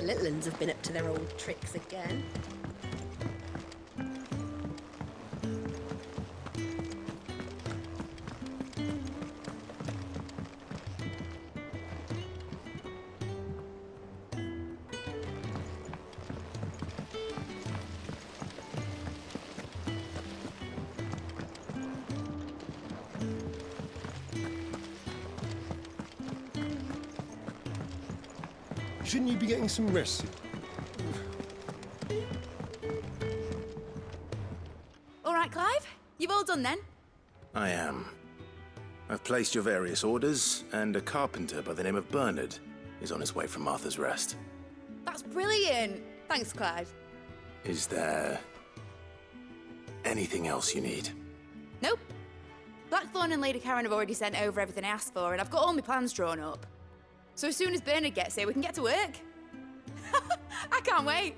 little uns have been up to their old tricks again. Shouldn't you be getting some rest? All right, Clive. You've all done then? I am. I've placed your various orders, and a carpenter by the name of Bernard is on his way from Martha's Rest. That's brilliant. Thanks, Clive. Is there anything else you need? Nope. Blackthorn and Lady Karen have already sent over everything I asked for, and I've got all my plans drawn up. So as soon as Bernard gets here, we can get to work. I can't wait.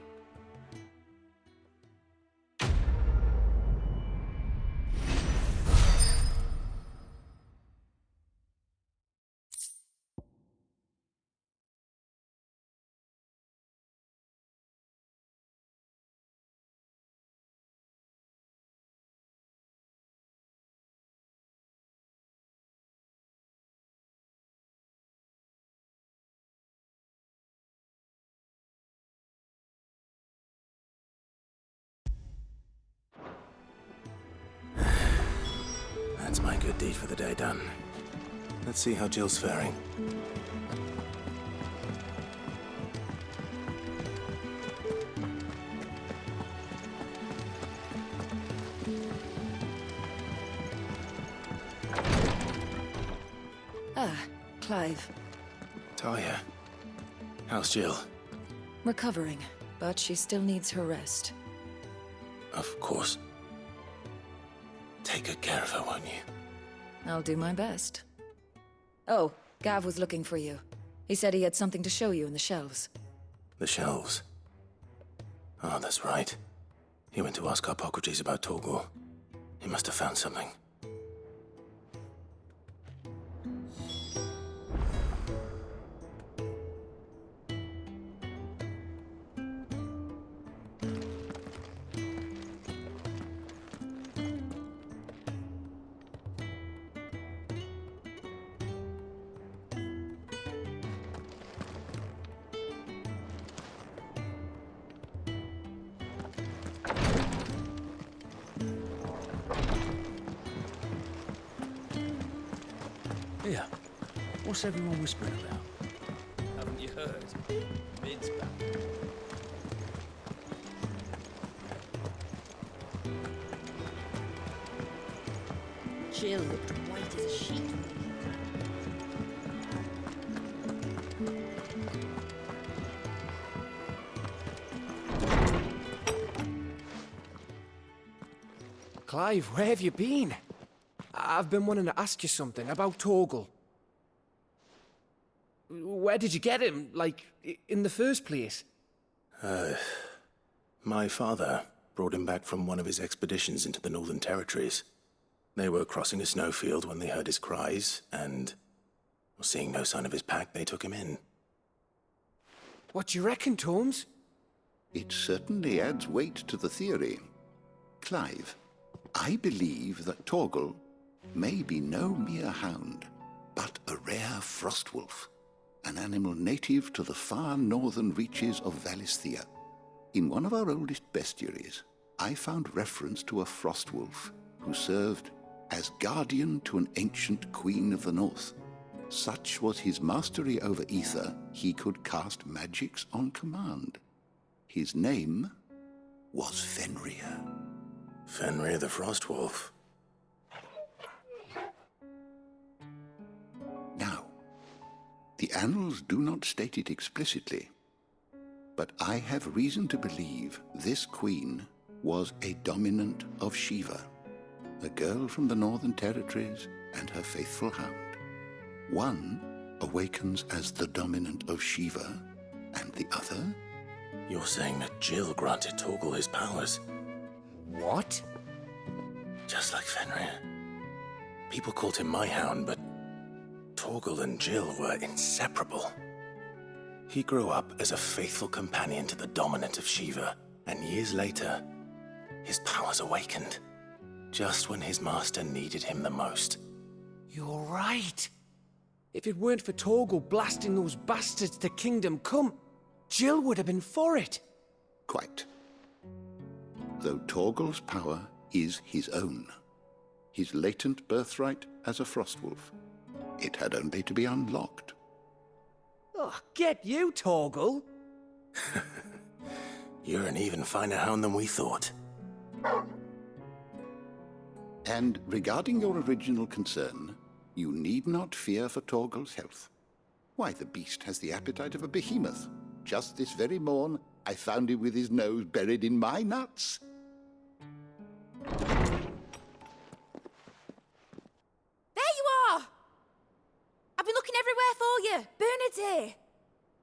That's my good deed for the day done. Let's see how Jill's faring. Ah, Clive. Talia, how's Jill? Recovering, but she still needs her rest. Of course. Take good care of her, won't you? I'll do my best. Oh, Gav was looking for you. He said he had something to show you in the shelves. The shelves. Oh, that's right. He went to ask Harpocrates about Torgor. He must have found something. Here, what's everyone whispering about? Haven't you heard? Mid's back. Jill looked white as a sheet. Clive, where have you been? I've been wanting to ask you something about Torgal. Where did you get him, like, in the first place? My father brought him back from one of his expeditions into the Northern Territories. They were crossing a snowfield when they heard his cries, and seeing no sign of his pack, they took him in. What do you reckon, Tomes? It certainly adds weight to the theory. Clive, I believe that Torgal may be no mere hound, but a rare frostwolf, an animal native to the far northern reaches of Valisthea. In one of our oldest bestiaries, I found reference to a frostwolf who served as guardian to an ancient queen of the north. Such was his mastery over ether, he could cast magics on command. His name was Fenrir. Fenrir the Frostwolf. Now, the annals do not state it explicitly, but I have reason to believe this queen was a dominant of Shiva, a girl from the Northern Territories and her faithful hound. One awakens as the dominant of Shiva, and the other? You're saying that Jill granted Torgal his powers? What? Just like Fenrir. People called him my hound, but Torgal and Jill were inseparable. He grew up as a faithful companion to the dominant of Shiva, and years later, his powers awakened, just when his master needed him the most. You're right. If it weren't for Torgal blasting those bastards to Kingdom Come, Jill would have been for it. Quite. Though Torgal's power is his own, his latent birthright as a Frostwolf, it had only to be unlocked. Oh, get you, Torgal. You're an even finer hound than we thought. And regarding your original concern, you need not fear for Torgal's health. Why, the beast has the appetite of a behemoth. Just this very morn, I found him with his nose buried in my nuts. There you are! I've been looking everywhere for you. Bernard's here.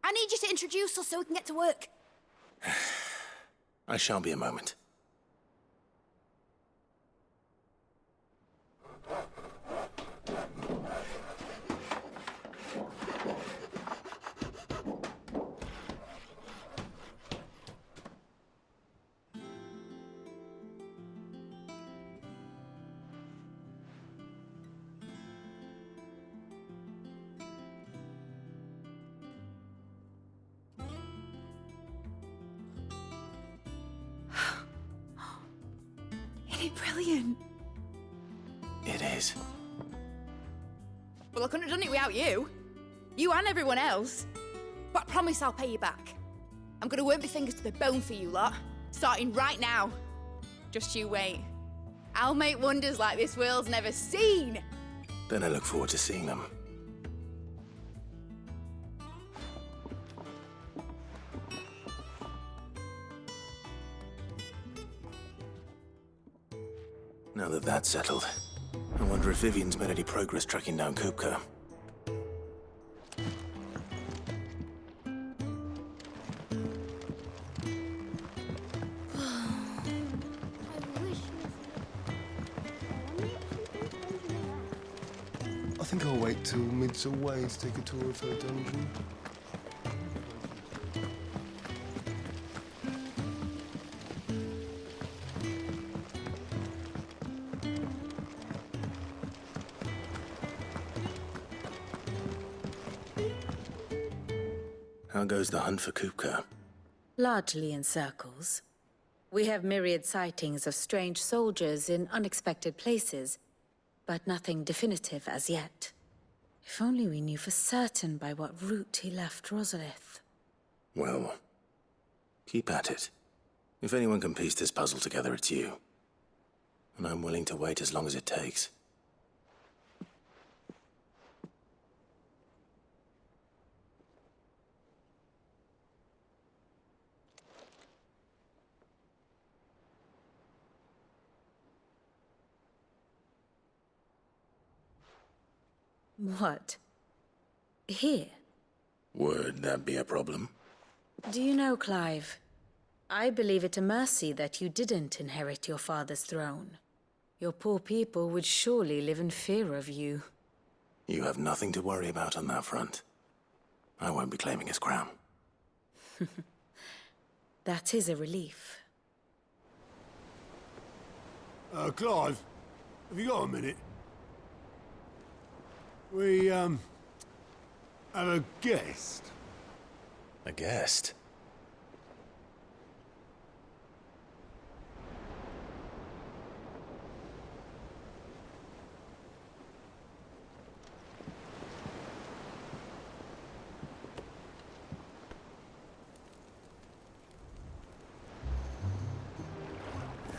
I need you to introduce us so we can get to work. I shan't be a moment. Isn't it brilliant? It is. Well, I couldn't have done it without you. You and everyone else. But I promise I'll pay you back. I'm gonna work my fingers to the bone for you lot, starting right now. Just you wait. I'll make wonders like this world's never seen. Then I look forward to seeing them. Now that that's settled, I wonder if Vivian's made any progress tracking down Kupka. I think I'll wait till Mid's away to take a tour of her dungeon. How goes the hunt for Kupka? Largely in circles. We have myriad sightings of strange soldiers in unexpected places, but nothing definitive as yet. If only we knew for certain by what route he left Rosalith. Well, keep at it. If anyone can piece this puzzle together, it's you. And I'm willing to wait as long as it takes. What? Here? Would that be a problem? Do you know, Clive? I believe it a mercy that you didn't inherit your father's throne. Your poor people would surely live in fear of you. You have nothing to worry about on that front. I won't be claiming his crown. That is a relief. Clive, have you got a minute? We, have a guest. A guest?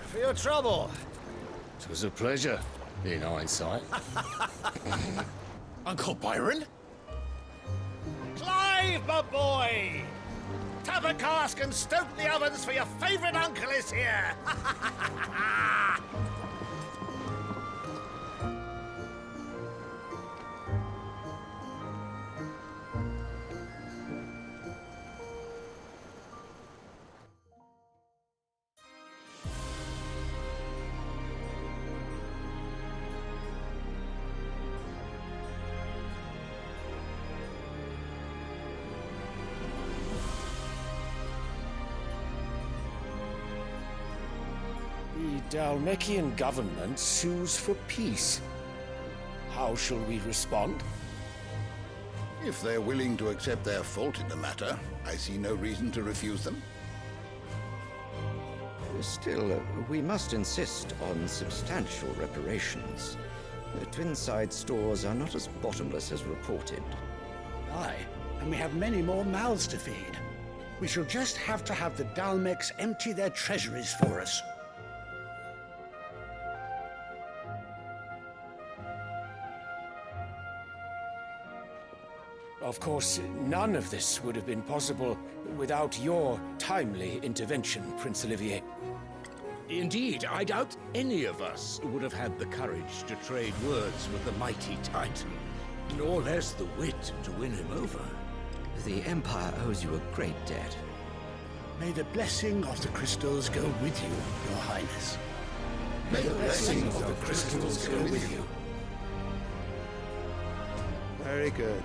For your trouble. 'Twas a pleasure, in hindsight. Uncle Byron? Clive, my boy! Tap a cask and stoke the ovens for your favourite uncle is here! Dalmekian government sues for peace. How shall we respond? If they're willing to accept their fault in the matter, I see no reason to refuse them. Still, we must insist on substantial reparations. The Twinside stores are not as bottomless as reported. Aye, and we have many more mouths to feed. We shall just have to have the Dalmecs empty their treasuries for us. Of course, none of this would have been possible without your timely intervention, Prince Olivier. Indeed, I doubt any of us would have had the courage to trade words with the mighty Titan, nor less the wit to win him over. The Empire owes you a great debt. May the blessing of the crystals go with you, Your Highness. May the blessing of the crystals go with you. Very good.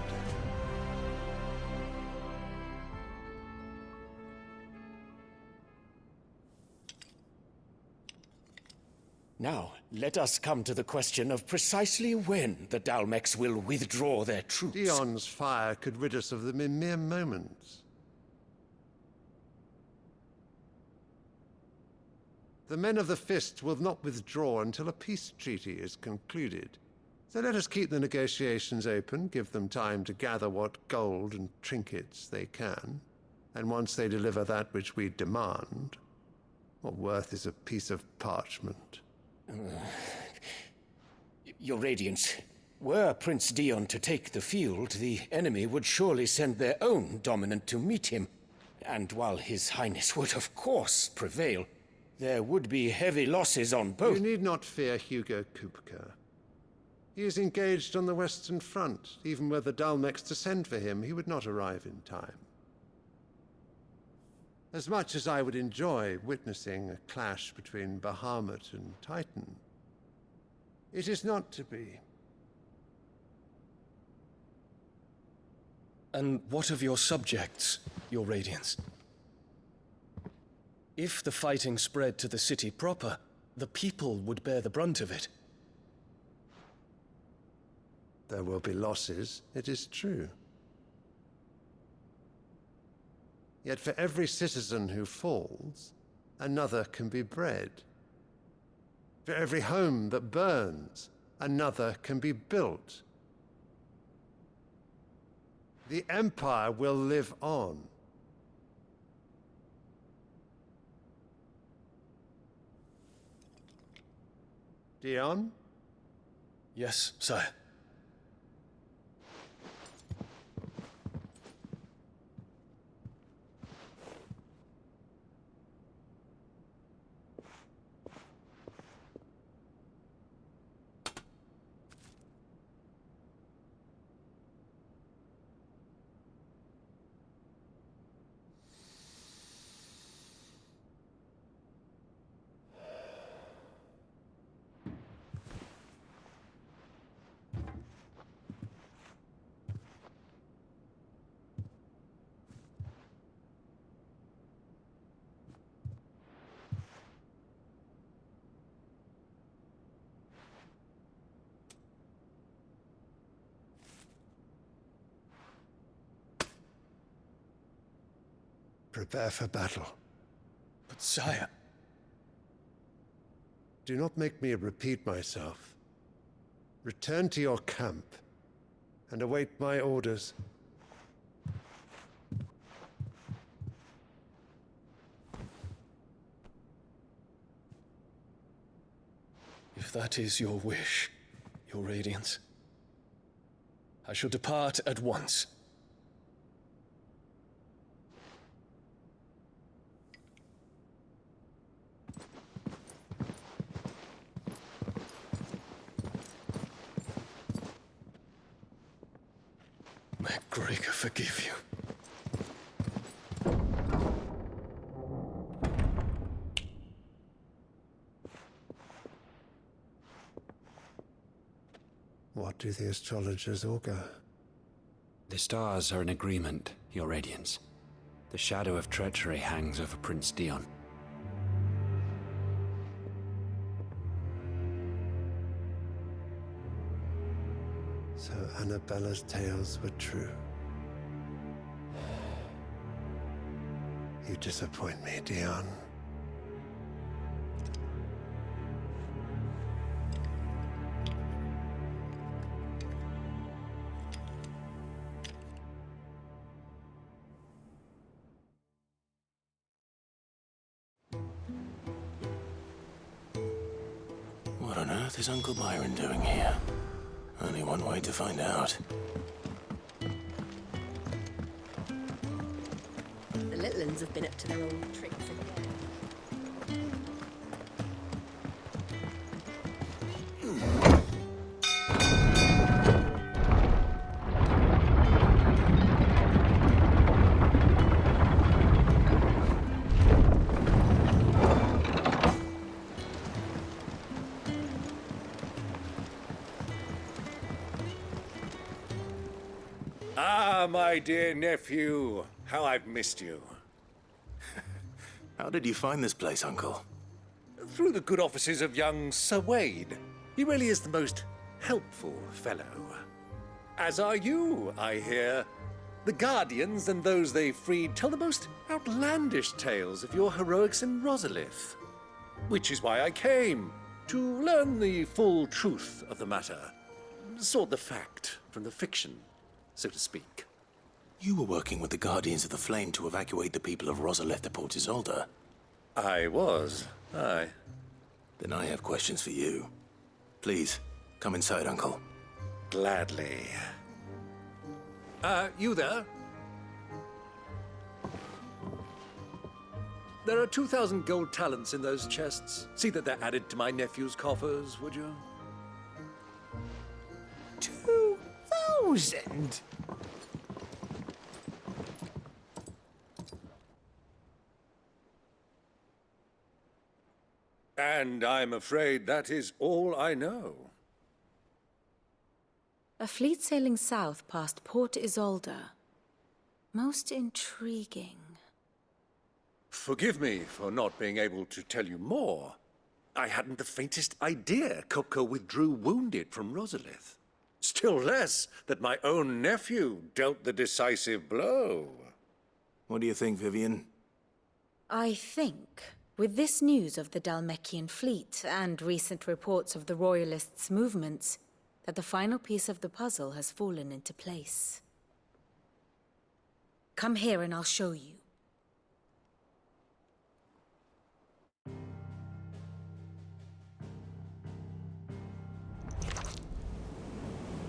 Now, let us come to the question of precisely when the Dalmecs will withdraw their troops. Dion's fire could rid us of them in mere moments. The men of the Fist will not withdraw until a peace treaty is concluded. So let us keep the negotiations open, give them time to gather what gold and trinkets they can, and once they deliver that which we demand, what worth is a piece of parchment? Your Radiance, were Prince Dion to take the field, the enemy would surely send their own dominant to meet him. And while His Highness would of course prevail, there would be heavy losses on both. You need not fear Hugo Kupka. He is engaged on the Western Front. Even were the Dalmecs to send for him, he would not arrive in time. As much as I would enjoy witnessing a clash between Bahamut and Titan, it is not to be. And what of your subjects, Your Radiance? If the fighting spread to the city proper, the people would bear the brunt of it. There will be losses, it is true. Yet for every citizen who falls, another can be bred. For every home that burns, another can be built. The Empire will live on. Dion? Yes, sire. Prepare for battle. But sire... Do not make me repeat myself. Return to your camp and await my orders. If that is your wish, Your Radiance, I shall depart at once. May Gregor forgive you. What do the astrologers augur? The stars are in agreement, Your Radiance. The shadow of treachery hangs over Prince Dion. Annabella's tales were true. You disappoint me, Dion. What on earth is Uncle Byron doing here? Only one way to find out. The little ones have been up to their old tricks again. Ah, my dear nephew. How I've missed you. How did you find this place, Uncle? Through the good offices of young Sir Wade. He really is the most helpful fellow. As are you, I hear. The Guardians and those they freed tell the most outlandish tales of your heroics in Rosalith. Which is why I came, to learn the full truth of the matter. Sort the fact from the fiction, so to speak. You were working with the Guardians of the Flame to evacuate the people of Rosalith to Port Isolde. I was, aye. Then I have questions for you. Please, come inside, Uncle. Gladly. You there? There are 2,000 gold talents in those chests. See that they're added to my nephew's coffers, would you? 2,000? And I'm afraid that is all I know. A fleet sailing south past Port Isolde. Most intriguing. Forgive me for not being able to tell you more. I hadn't the faintest idea Kupka withdrew wounded from Rosalith. Still less that my own nephew dealt the decisive blow. What do you think, Vivian? I think, with this news of the Dhalmekian fleet and recent reports of the Royalists' movements, that the final piece of the puzzle has fallen into place. Come here and I'll show you.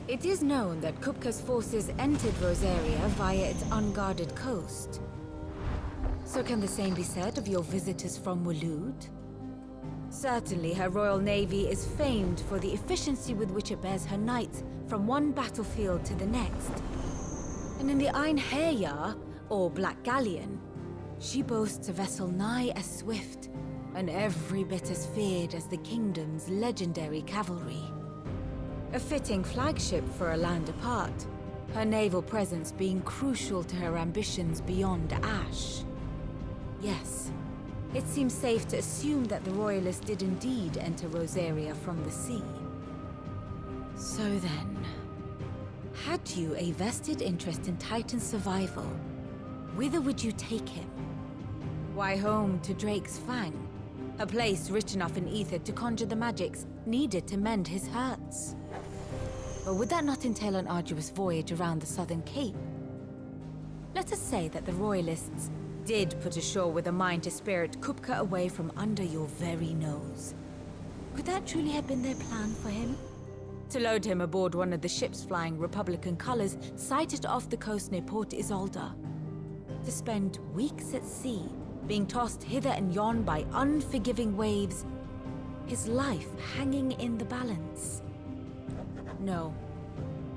It is known that Kupka's forces entered Rosaria via its unguarded coast. So can the same be said of your visitors from Waloed? Certainly, her Royal Navy is famed for the efficiency with which it bears her knights from one battlefield to the next. And in the Einherjar, or Black Galleon, she boasts a vessel nigh as swift and every bit as feared as the kingdom's legendary cavalry. A fitting flagship for a land apart, her naval presence being crucial to her ambitions beyond Ash. Yes. It seems safe to assume that the Royalists did indeed enter Rosaria from the sea. So then, had you a vested interest in Titan's survival, whither would you take him? Why, home to Drake's Fang, a place rich enough in ether to conjure the magics needed to mend his hurts. But would that not entail an arduous voyage around the southern cape? Let us say that the Royalists did put ashore with a mind to spirit Kupka away from under your very nose. Could that truly have been their plan for him? To load him aboard one of the ships flying Republican colors sighted off the coast near Port Isolde. To spend weeks at sea, being tossed hither and yon by unforgiving waves, his life hanging in the balance. No.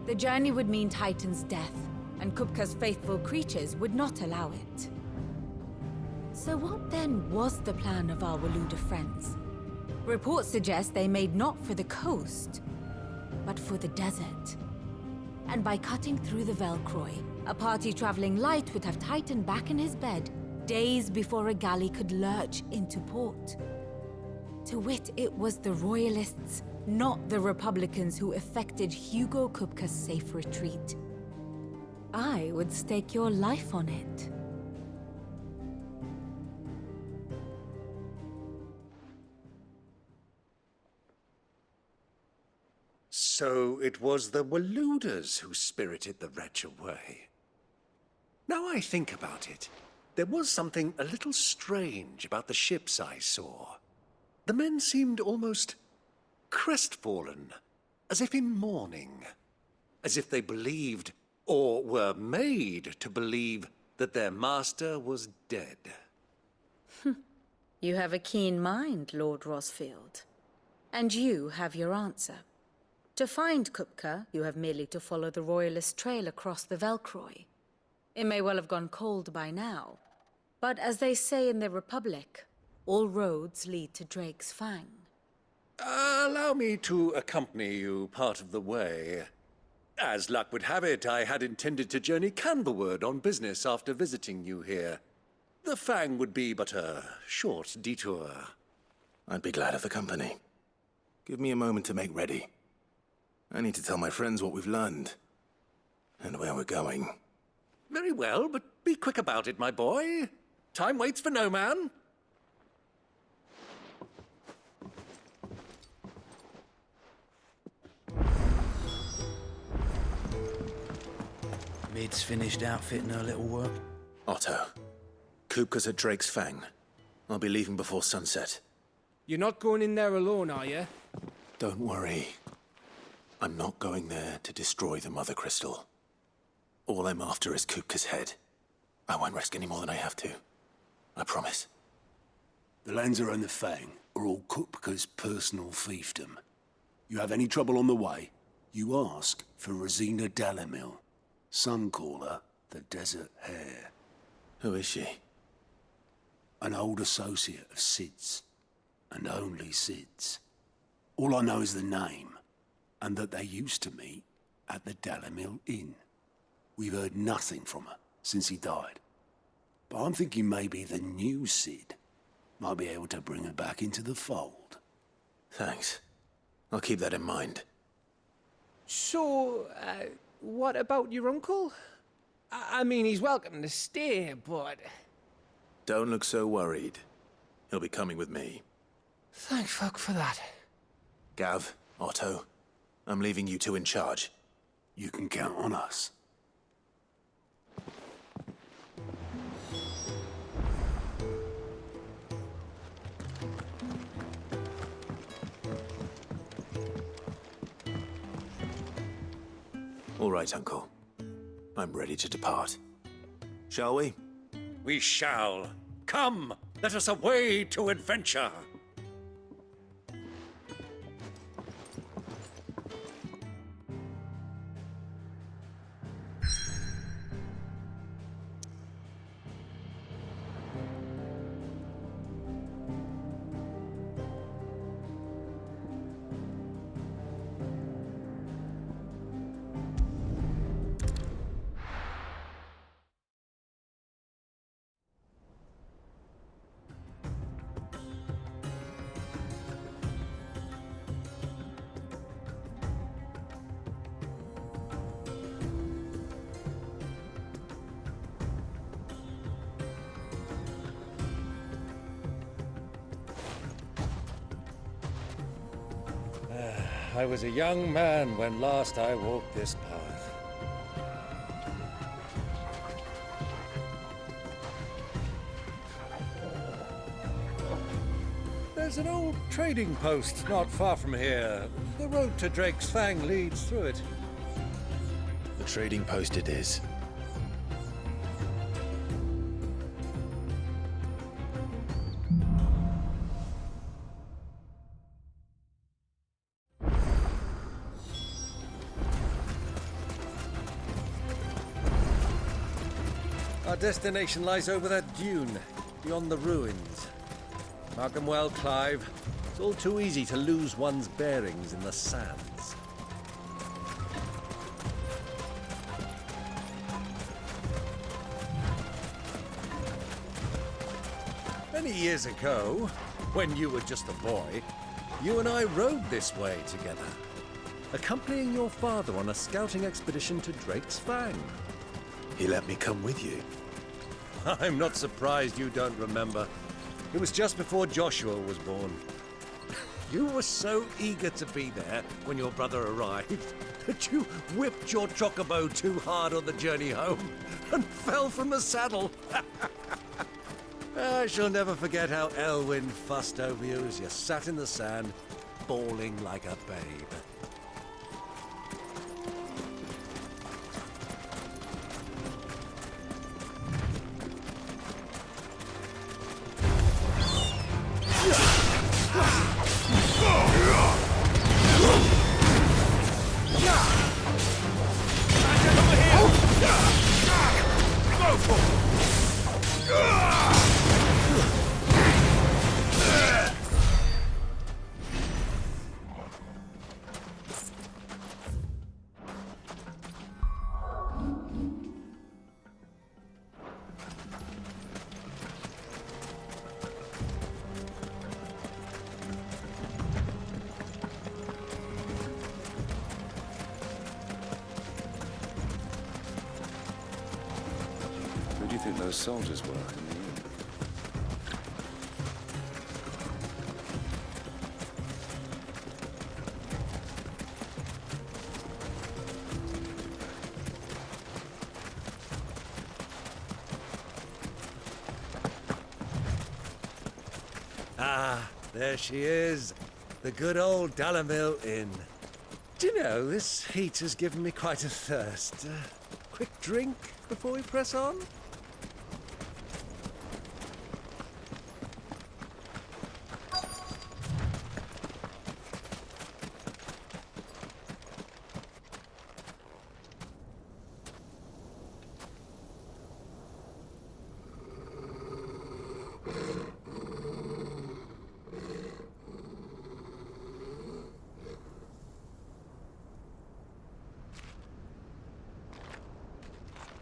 The journey would mean Titan's death, and Kupka's faithful creatures would not allow it. So what then was the plan of our Waloed friends? Reports suggest they made not for the coast, but for the desert. And by cutting through the Velcroy, a party traveling light would have Titan back in his bed days before a galley could lurch into port. To wit, it was the Royalists' not the Republicans who effected Hugo Kupka's safe retreat. I would stake your life on it. So it was the Waluders who spirited the wretch away. Now I think about it, there was something a little strange about the ships I saw. The men seemed almost crestfallen, as if in mourning, as if they believed, or were made to believe, that their master was dead. You have a keen mind, Lord Rosfield. And you have your answer. To find Kupka, you have merely to follow the Royalist trail across the Velcroy. It may well have gone cold by now, but as they say in the Republic, all roads lead to Drake's Fang. Allow me to accompany you part of the way. As luck would have it, I had intended to journey Canberward on business after visiting you here. The Fang would be but a short detour. I'd be glad of the company. Give me a moment to make ready. I need to tell my friends what we've learned, and where we're going. Very well, but be quick about it, my boy. Time waits for no man. Mid's finished outfitting her little work. Otto, Kupka's at Drake's Fang. I'll be leaving before sunset. You're not going in there alone, are you? Don't worry. I'm not going there to destroy the Mother Crystal. All I'm after is Kupka's head. I won't risk any more than I have to. I promise. The lands around the Fang are all Kupka's personal fiefdom. You have any trouble on the way, you ask for Rosina Dalamil. Some call her the Desert Hare. Who is she? An old associate of Sid's, and only Sid's. All I know is the name, and that they used to meet at the Dalamil Inn. We've heard nothing from her since he died. But I'm thinking maybe the new Sid might be able to bring her back into the fold. Thanks. I'll keep that in mind. So, what about your uncle? I mean, he's welcome to stay, but... Don't look so worried. He'll be coming with me. Thank fuck for that. Gav, Otto, I'm leaving you two in charge. You can count on us. All right, Uncle. I'm ready to depart. Shall we? We shall. Come, let us away to adventure. I was a young man when last I walked this path. There's an old trading post not far from here. The road to Drake's Fang leads through it. The trading post it is. Our destination lies over that dune, beyond the ruins. Mark 'em well, Clive. It's all too easy to lose one's bearings in the sands. Many years ago, when you were just a boy, you and I rode this way together, accompanying your father on a scouting expedition to Drake's Fang. He let me come with you. I'm not surprised you don't remember. It was just before Joshua was born. You were so eager to be there when your brother arrived that you whipped your chocobo too hard on the journey home and fell from the saddle. I shall never forget how Elwyn fussed over you as you sat in the sand, bawling like a babe. Who do you think those soldiers were in the inn? Ah, there she is. The good old Dalamil Inn. Do you know, this heat has given me quite a thirst. Quick drink before we press on?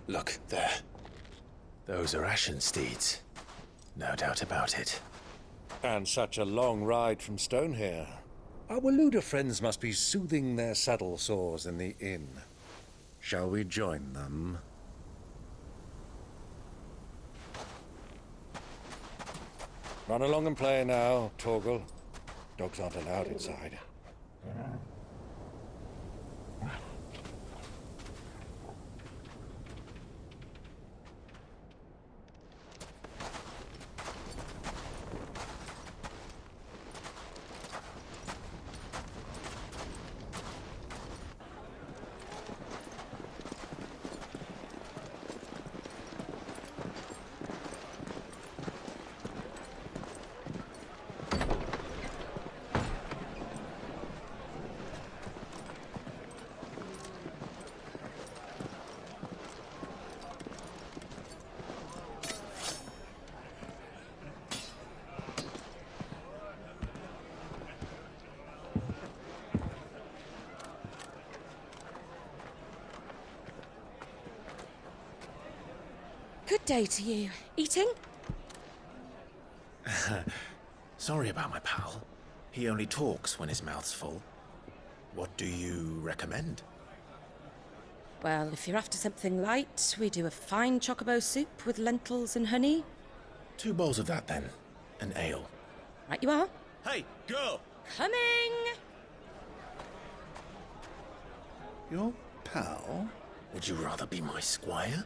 Look, there. Those are Ashen steeds. No doubt about it. And such a long ride from Stonehere. Our Waluda friends must be soothing their saddle sores in the inn. Shall we join them? Run along and play now, Torgal. Dogs aren't allowed inside. Good day to you. Eating? Sorry about my pal. He only talks when his mouth's full. What do you recommend? Well, if you're after something light, we do a fine chocobo soup with lentils and honey. 2 bowls of that, then. An ale. Right you are. Hey, girl! Coming! Your pal? Would you rather be my squire?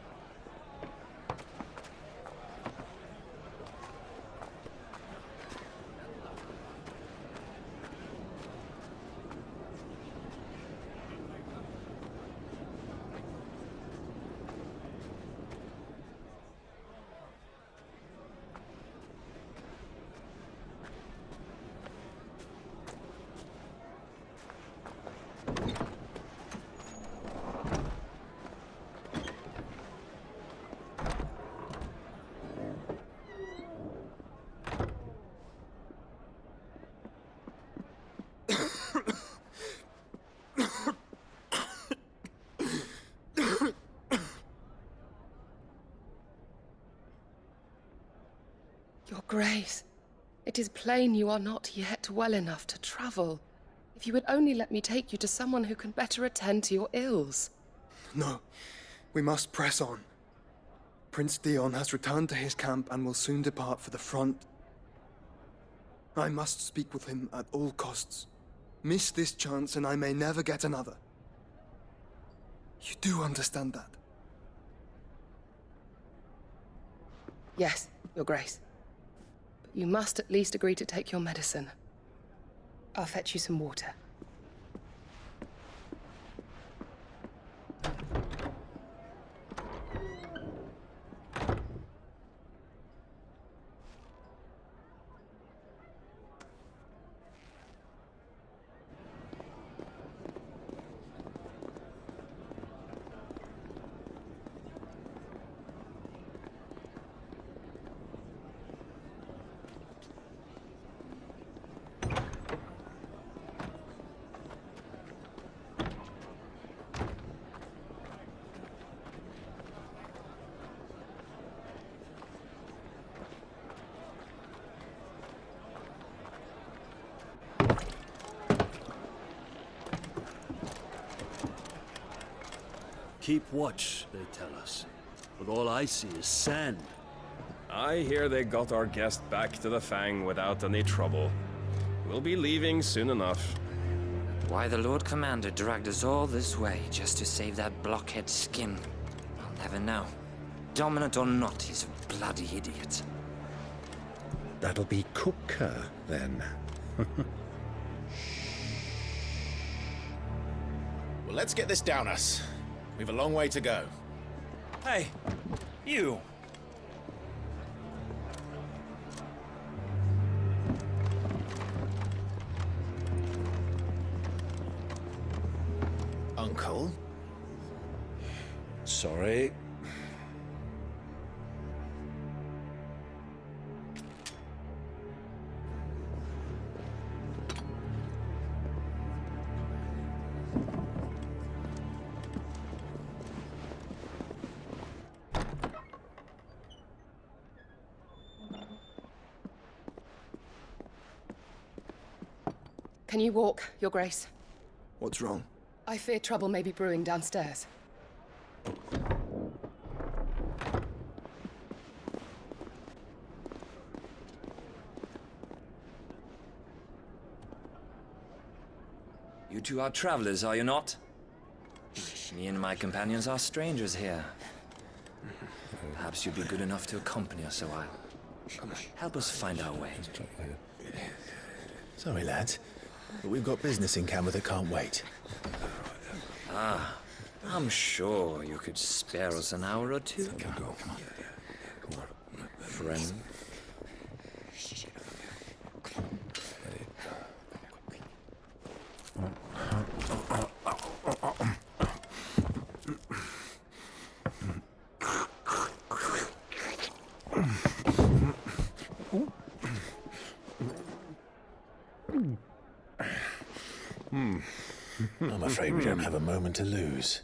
Your Grace. It is plain you are not yet well enough to travel. If you would only let me take you to someone who can better attend to your ills. No, we must press on. Prince Dion has returned to his camp and will soon depart for the front. I must speak with him at all costs. Miss this chance and I may never get another. You do understand that? Yes, Your Grace. But you must at least agree to take your medicine. I'll fetch you some water. Keep watch, they tell us. But all I see is sand. I hear they got our guest back to the Fang without any trouble. We'll be leaving soon enough. Why the Lord Commander dragged us all this way just to save that blockhead skin, I'll never know. Dominant or not, he's a bloody idiot. That'll be Cooker, then. Well, let's get this down us. We've a long way to go. Hey, you! Uncle? Sorry. Can you walk, Your Grace? What's wrong? I fear trouble may be brewing downstairs. You two are travelers, are you not? Me and my companions are strangers here. Perhaps you'd be good enough to accompany us a while. Help us find our way. Sorry, lads, but we've got business in camera that can't wait. Ah, I'm sure you could spare us an hour or two. Friend. I'm afraid we don't have a moment to lose.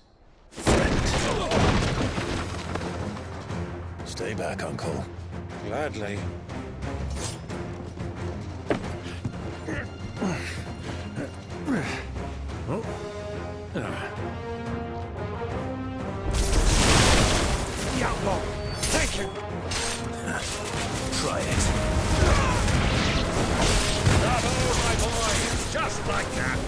Stay back, Uncle. Gladly. Outlaw! Thank you! Try it. Bravo, my boy! Just like that!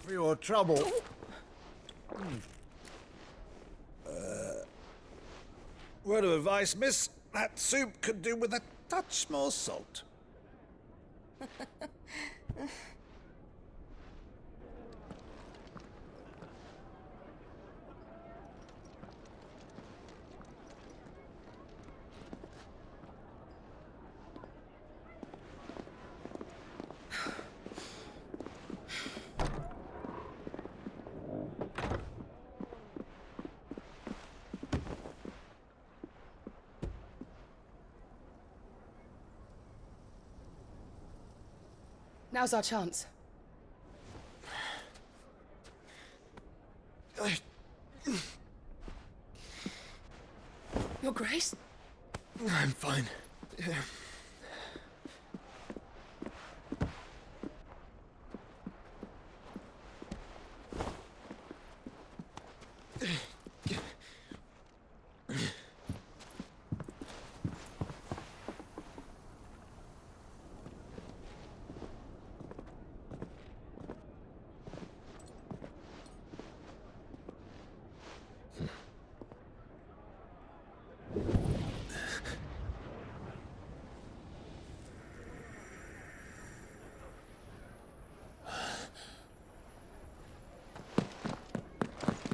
For your trouble. Word of advice, miss. That soup could do with a touch more salt. Now's our chance. Your Grace? I'm fine. Yeah.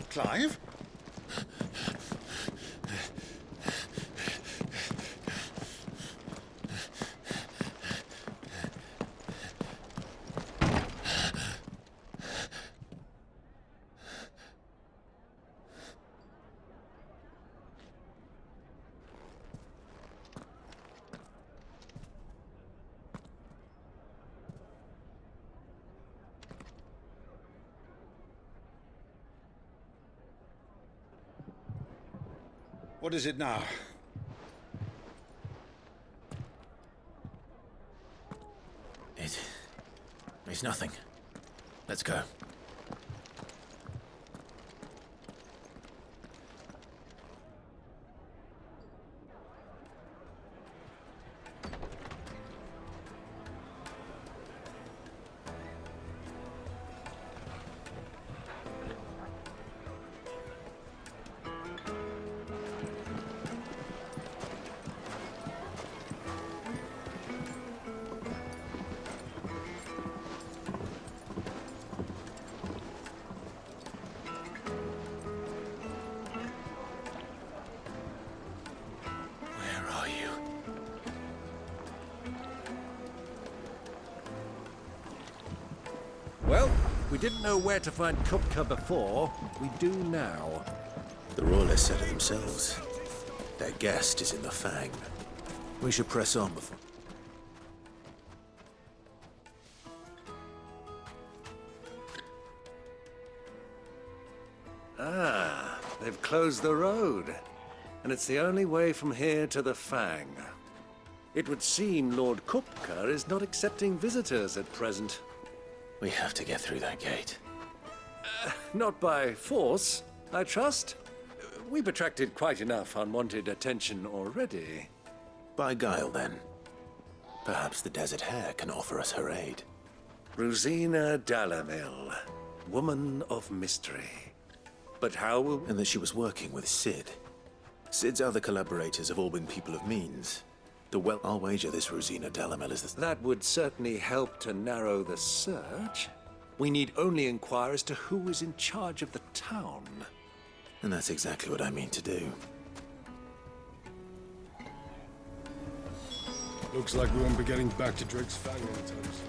Clive? What is it now? It's nothing. Let's go. Well, we didn't know where to find Kupka before. We do now. The royalists said it themselves. Their guest is in the Fang. We should press on before... Ah, they've closed the road. And it's the only way from here to the Fang. It would seem Lord Kupka is not accepting visitors at present. We have to get through that gate. Not by force, I trust. We've attracted quite enough unwanted attention already. By guile, then. Perhaps the Desert Hare can offer us her aid. Rosina Dalamil, woman of mystery. But how will... And that she was working with Cid. Cid's other collaborators have all been people of means. I'll wager this Rosina Dalamil is the... That would certainly help to narrow the search. We need only inquire as to who is in charge of the town. And that's exactly what I mean to do. Looks like we won't be getting back to Drake's Fang anytime soon.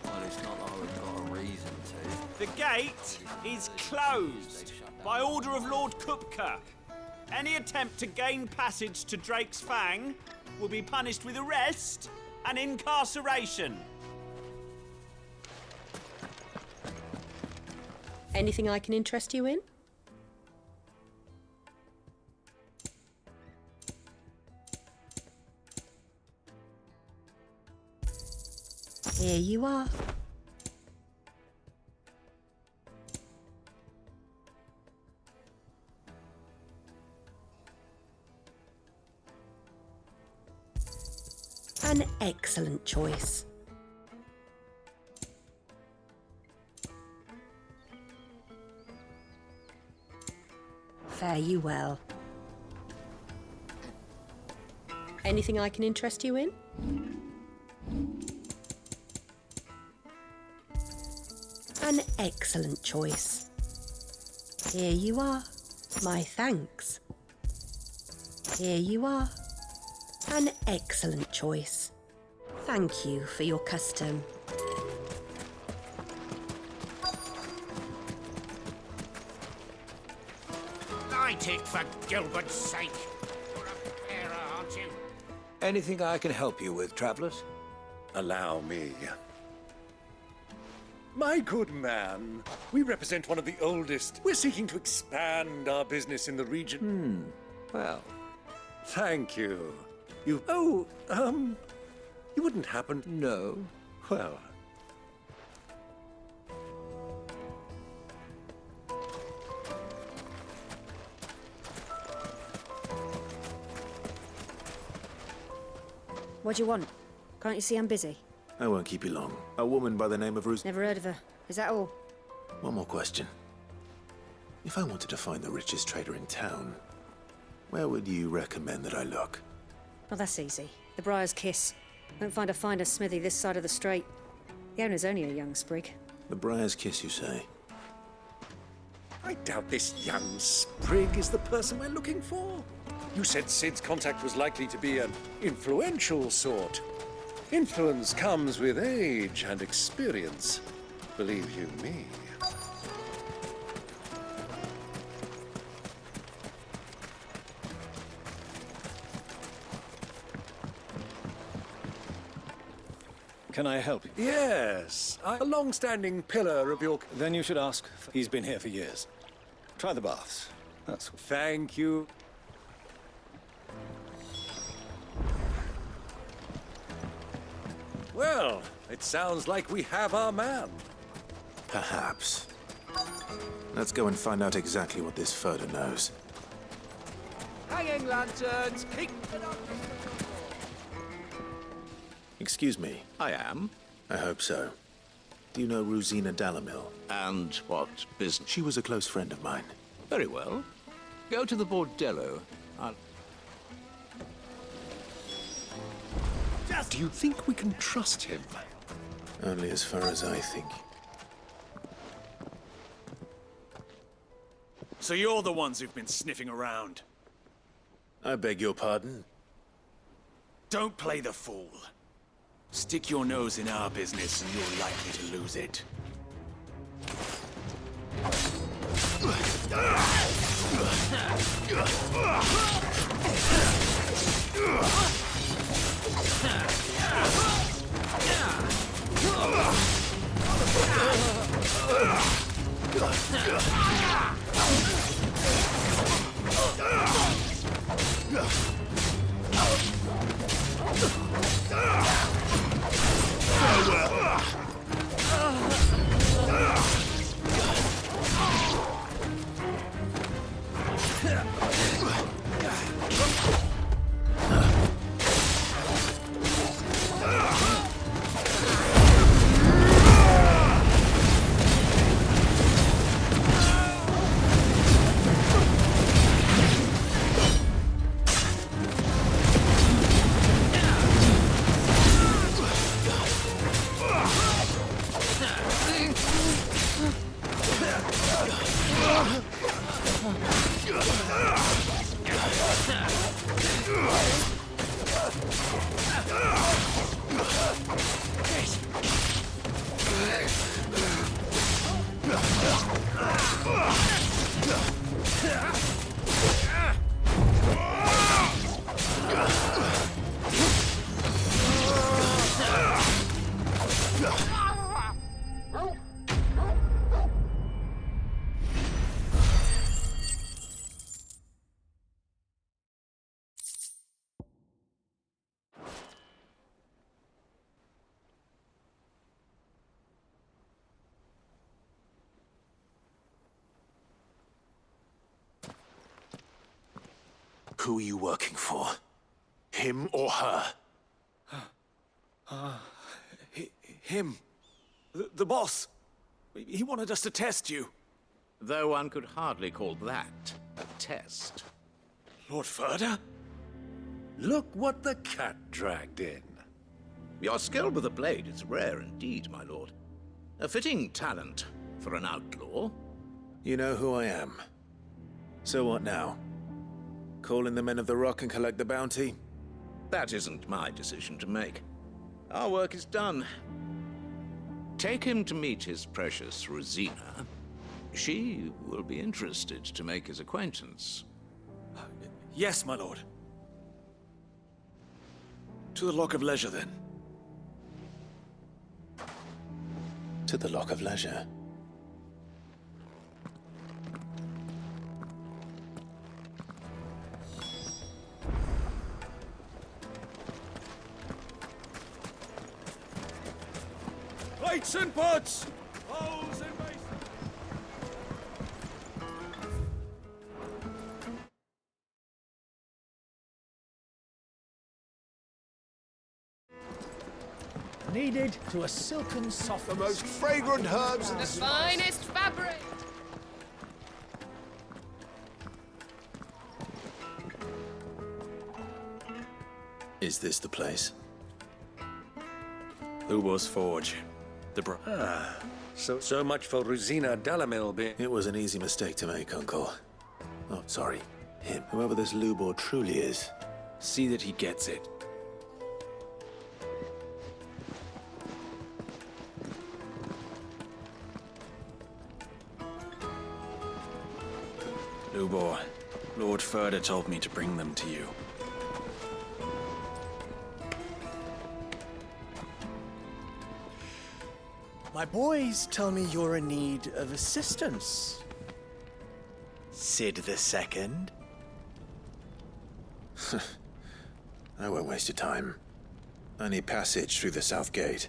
Well, it's not like we've got a reason to. The gate is closed by order of Lord Kupka. Any attempt to gain passage to Drake's Fang will be punished with arrest and incarceration. Anything I can interest you in? Here you are. An excellent choice. Fare you well. Anything I can interest you in? An excellent choice. Here you are. My thanks. Here you are. An excellent choice. Thank you for your custom. Light it, for Gilbert's sake. You're a fairer, aren't you? Anything I can help you with, travelers? Allow me. My good man, we represent one of the oldest. We're seeking to expand our business in the region. Well, thank you. You wouldn't happen to know? Well... What do you want? Can't you see I'm busy? I won't keep you long. A woman by the name of Never heard of her. Is that all? One more question. If I wanted to find the richest trader in town, where would you recommend that I look? Well, that's easy. The Briar's Kiss. Won't find a finer smithy this side of the strait. The owner's only a young sprig. The Briar's Kiss, you say? I doubt this young sprig is the person we're looking for. You said Sid's contact was likely to be an influential sort. Influence comes with age and experience, believe you me. Can I help you? Yes, a long-standing pillar of your... Then you should ask. He's been here for years. Try the baths. That's... Thank you. Well, it sounds like we have our man. Perhaps. Let's go and find out exactly what this Furder knows. Hanging lanterns, keep it up. Excuse me. I am. I hope so. Do you know Rosina Dalamil? And what business? She was a close friend of mine. Very well. Go to the bordello. Do you think we can trust him? Only as far as I think. So you're the ones who've been sniffing around. I beg your pardon? Don't play the fool. Stick your nose in our business and you're likely to lose it. Who are you working for? Him or her? Him. The boss. He wanted us to test you. Though one could hardly call that a test. Lord Furder? Look what the cat dragged in. Your skill with the blade is rare indeed, my lord. A fitting talent for an outlaw. You know who I am. So what now? Call in the Men of the Rock and collect the bounty? That isn't my decision to make. Our work is done. Take him to meet his precious Rosina. She will be interested to make his acquaintance. Yes, my lord. To the Lock of Leisure, then. To the Lock of Leisure. Plates and pots! Bowls and basins! Needed to a silken soft. The most fragrant herbs in The finest fabric! Is this the place? Lubo's Forge. So much for Rosina Dalamil being... It was an easy mistake to make, Uncle. Oh, sorry. Him. Whoever this Lubor truly is. See that he gets it. Lubor, Lord Furder told me to bring them to you. My boys tell me you're in need of assistance. Sid II? I won't waste your time. I need passage through the south gate.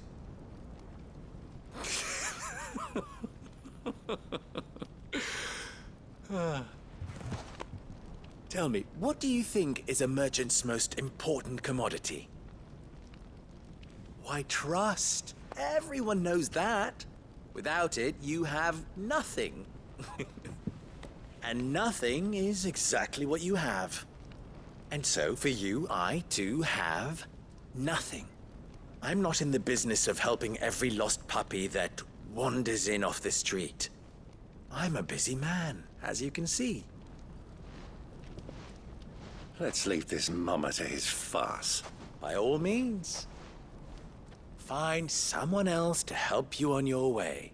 Tell me, what do you think is a merchant's most important commodity? Why, trust. Everyone knows that. Without it, you have nothing. And nothing is exactly what you have. And so, for you, I, too, have nothing. I'm not in the business of helping every lost puppy that wanders in off the street. I'm a busy man, as you can see. Let's leave this mummer to his farce. By all means. Find someone else to help you on your way.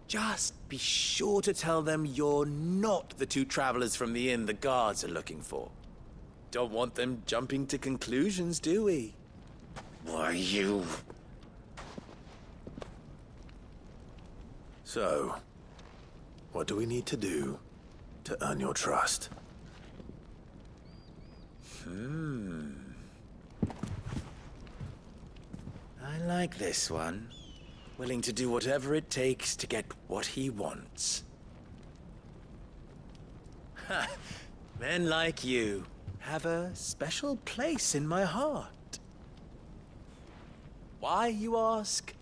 Just be sure to tell them you're not the two travelers from the inn the guards are looking for. Don't want them jumping to conclusions, do we? Why, you... So, what do we need to do to earn your trust? I like this one. Willing to do whatever it takes to get what he wants. Ha! Men like you have a special place in my heart. Why, you ask?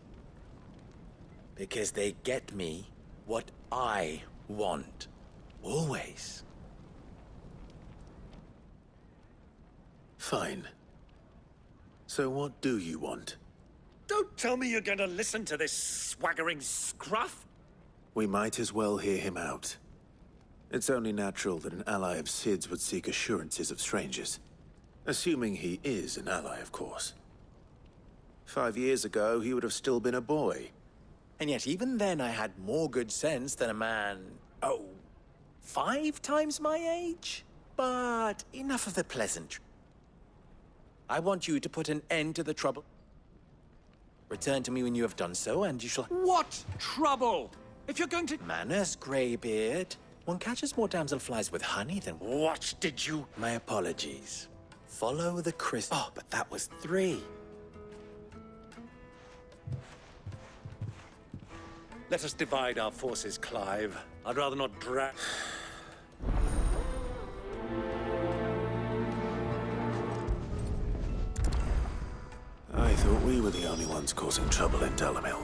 Because they get me what I want. Always. Fine. So what do you want? Don't tell me you're going to listen to this swaggering scruff. We might as well hear him out. It's only natural that an ally of Sid's would seek assurances of strangers. Assuming he is an ally, of course. 5 years ago, he would have still been a boy. And yet even then I had more good sense than a man, 5 times my age? But enough of the pleasantry. I want you to put an end to the trouble. Return to me when you have done so, and you shall... What trouble? If you're going to... Manners, Greybeard. One catches more damselflies with honey than... What did you... My apologies. Follow the crystal... Oh, but that was 3. Let us divide our forces, Clive. I'd rather not drag... I thought we were the only ones causing trouble in Dalamil.